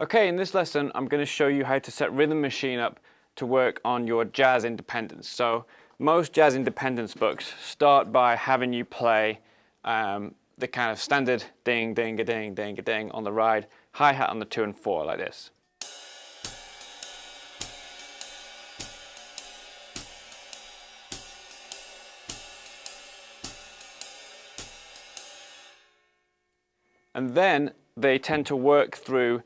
Okay, in this lesson I'm going to show you how to set RhythMachine up to work on your jazz independence. So most jazz independence books start by having you play the kind of standard ding, ding, a ding, ding, a ding on the ride, hi-hat on the 2 and 4 like this. And then they tend to work through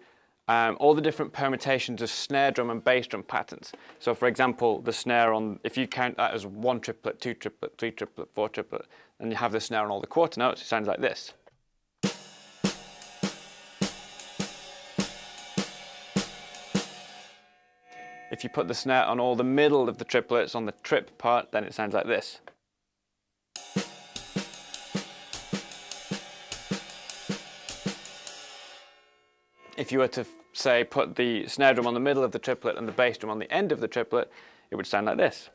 all the different permutations of snare drum and bass drum patterns. So for example, the snare on, if you count that as 1 triplet, 2 triplet, 3 triplet, 4 triplet, and you have the snare on all the quarter notes, it sounds like this. If you put the snare on all the middle of the triplets on the trip part, then it sounds like this. If you were to, say, put the snare drum on the middle of the triplet and the bass drum on the end of the triplet, it would sound like this.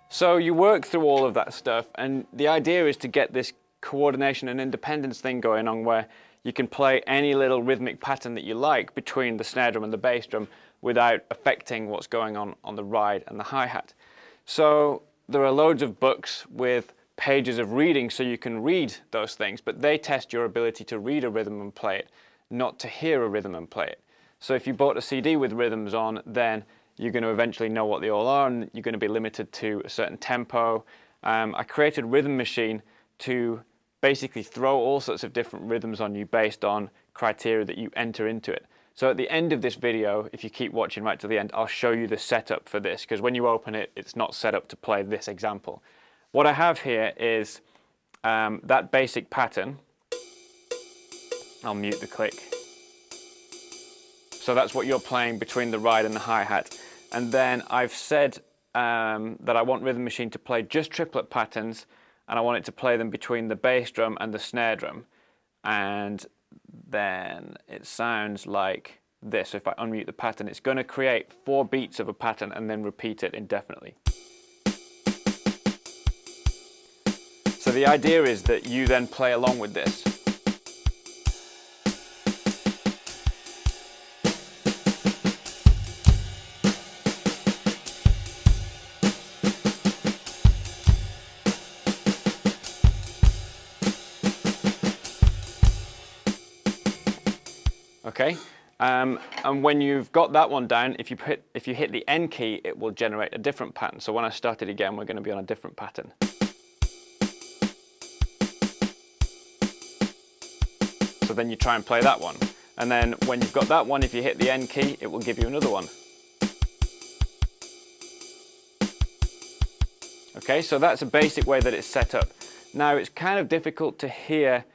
So you work through all of that stuff, and the idea is to get this coordination and independence thing going on where you can play any little rhythmic pattern that you like between the snare drum and the bass drum without affecting what's going on the ride and the hi-hat. So there are loads of books with pages of reading so you can read those things, but they test your ability to read a rhythm and play it, not to hear a rhythm and play it. So if you bought a CD with rhythms on, then you're going to eventually know what they all are and you're going to be limited to a certain tempo. I created RhythMachine to basically throw all sorts of different rhythms on you based on criteria that you enter into it. So at the end of this video, if you keep watching right to the end, I'll show you the setup for this, because when you open it, it's not set up to play this example. What I have here is that basic pattern. I'll mute the click. So that's what you're playing between the ride and the hi-hat. And then I've said that I want RhythMachine to play just triplet patterns, and I want it to play them between the bass drum and the snare drum. And then it sounds like this. So if I unmute the pattern, it's going to create 4 beats of a pattern and then repeat it indefinitely. So the idea is that you then play along with this. Okay, and when you've got that one down, if you hit the N key, it will generate a different pattern. So when I start it again, we're going to be on a different pattern. So then you try and play that one. And then when you've got that one, if you hit the N key, it will give you another one. Okay, so that's a basic way that it's set up. Now it's kind of difficult to hear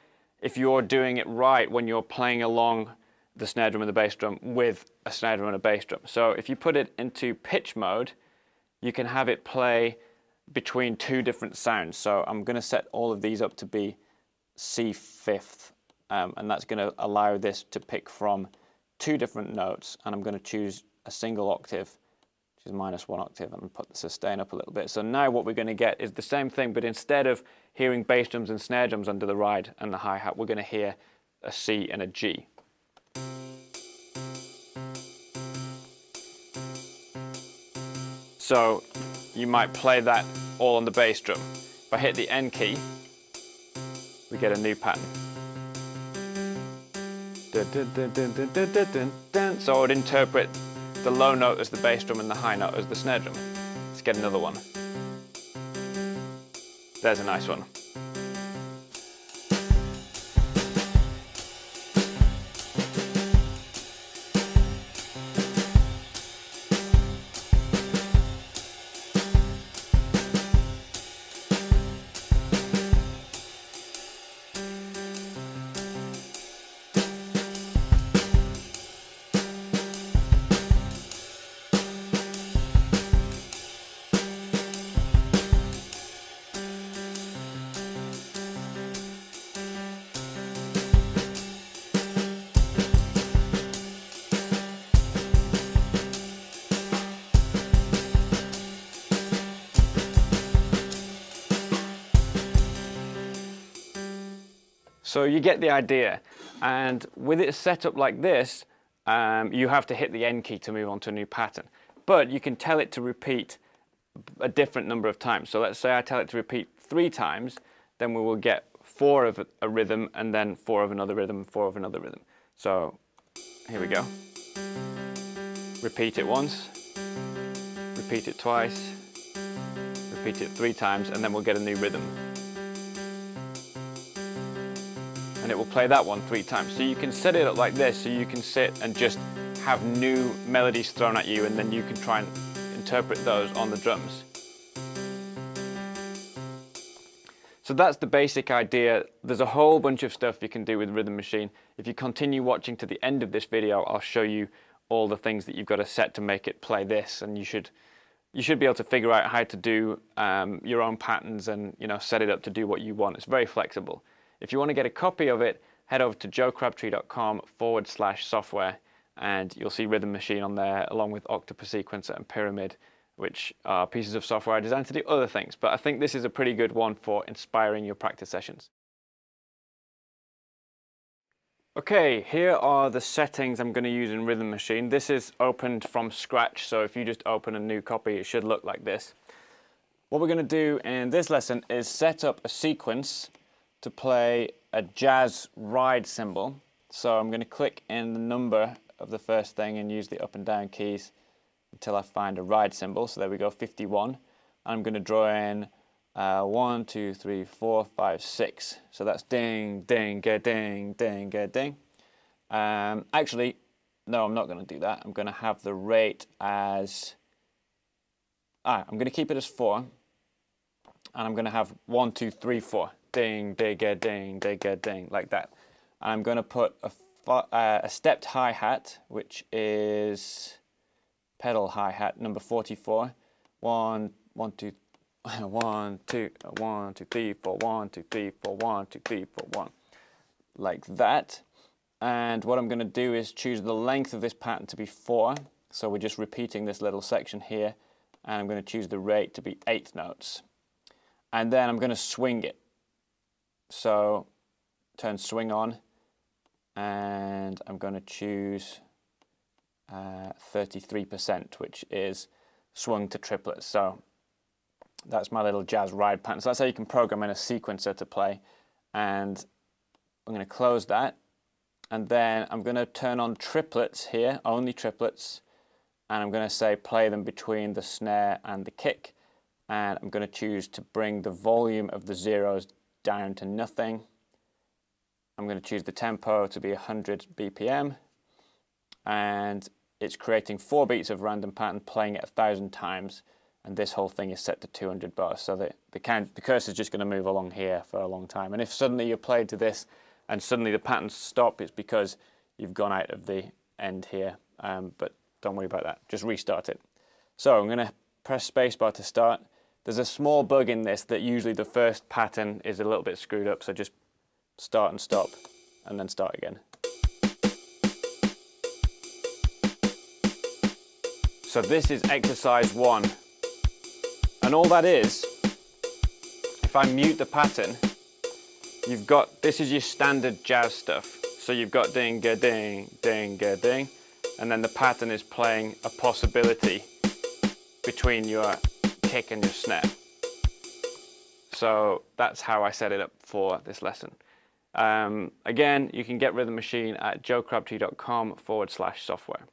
if you're doing it right when you're playing along the snare drum and the bass drum with a snare drum and a bass drum. So if you put it into pitch mode, you can have it play between 2 different sounds. So I'm going to set all of these up to be C5th, and that's going to allow this to pick from 2 different notes, and I'm going to choose a single octave, which is -1 octave, and put the sustain up a little bit. So now what we're going to get is the same thing, but instead of hearing bass drums and snare drums under the ride and the hi-hat, we're going to hear a C and a G. So you might play that all on the bass drum. If I hit the N key, we get a new pattern. So I would interpret the low note as the bass drum and the high note as the snare drum. Let's get another one. There's a nice one. So you get the idea, and with it set up like this, you have to hit the N key to move on to a new pattern. But you can tell it to repeat a different number of times. So let's say I tell it to repeat 3 times, then we will get 4 of a rhythm, and then 4 of another rhythm, 4 of another rhythm. So here we go. Repeat it once, repeat it twice, repeat it 3 times, and then we'll get a new rhythm. And it will play that one 3 times. So you can set it up like this, so you can sit and just have new melodies thrown at you, and then you can try and interpret those on the drums. So that's the basic idea. There's a whole bunch of stuff you can do with RhythMachine. If you continue watching to the end of this video, I'll show you all the things that you've got to set to make it play this, and you should be able to figure out how to do your own patterns and set it up to do what you want. It's very flexible. If you want to get a copy of it, head over to joecrabtree.com/software, and you'll see RhythMachine on there, along with Octopus Sequencer and Pyramid, which are pieces of software designed to do other things. But I think this is a pretty good one for inspiring your practice sessions. Okay, here are the settings I'm going to use in RhythMachine. This is opened from scratch, so if you just open a new copy, it should look like this. What we're going to do in this lesson is set up a sequence to play a jazz ride cymbal. So I'm going to click in the number of the first thing and use the up and down keys until I find a ride cymbal. So there we go, 51. I'm going to draw in 1, 2, 3, 4, 5, 6. So that's ding, ding, ding, ding, ding. Actually, no, I'm not going to do that. I'm going to have the rate as, I'm going to keep it as 4. And I'm going to have 1, 2, 3, 4. Ding, ding, ding, ding, ding, like that. I'm going to put a stepped hi-hat, which is pedal hi-hat number 44. 1, 1, 2, 1, 2, 1, 2, 3, 4, 1, 2, 3, 4, 1, 2, 3, 4, 1, like that. And what I'm going to do is choose the length of this pattern to be 4. So we're just repeating this little section here, and I'm going to choose the rate to be 8 notes. And then I'm going to swing it. So turn swing on, and I'm going to choose 33%, which is swung to triplets. So that's my little jazz ride pattern. So that's how you can program in a sequencer to play. And I'm going to close that, and then I'm going to turn on triplets here, only triplets, and I'm going to say play them between the snare and the kick, and I'm going to choose to bring the volume of the zeros down to nothing. I'm going to choose the tempo to be 100 BPM, and it's creating 4 beats of random pattern, playing it 1,000 times, and this whole thing is set to 200 bars, so the cursor is just going to move along here for a long time. And if suddenly you're played to this and suddenly the patterns stop, it's because you've gone out of the end here, but don't worry about that, just restart it. So I'm going to press spacebar to start. There's a small bug in this that usually the first pattern is a little bit screwed up, so just start and stop, and then start again. So this is exercise 1. And all that is, if I mute the pattern, you've got, this is your standard jazz stuff. So you've got ding, ga, ding, ding, ga, ding, and then the pattern is playing a possibility between your kick and your snare. So that's how I set it up for this lesson. Again, you can get RhythMachine at joecrabtree.com/software.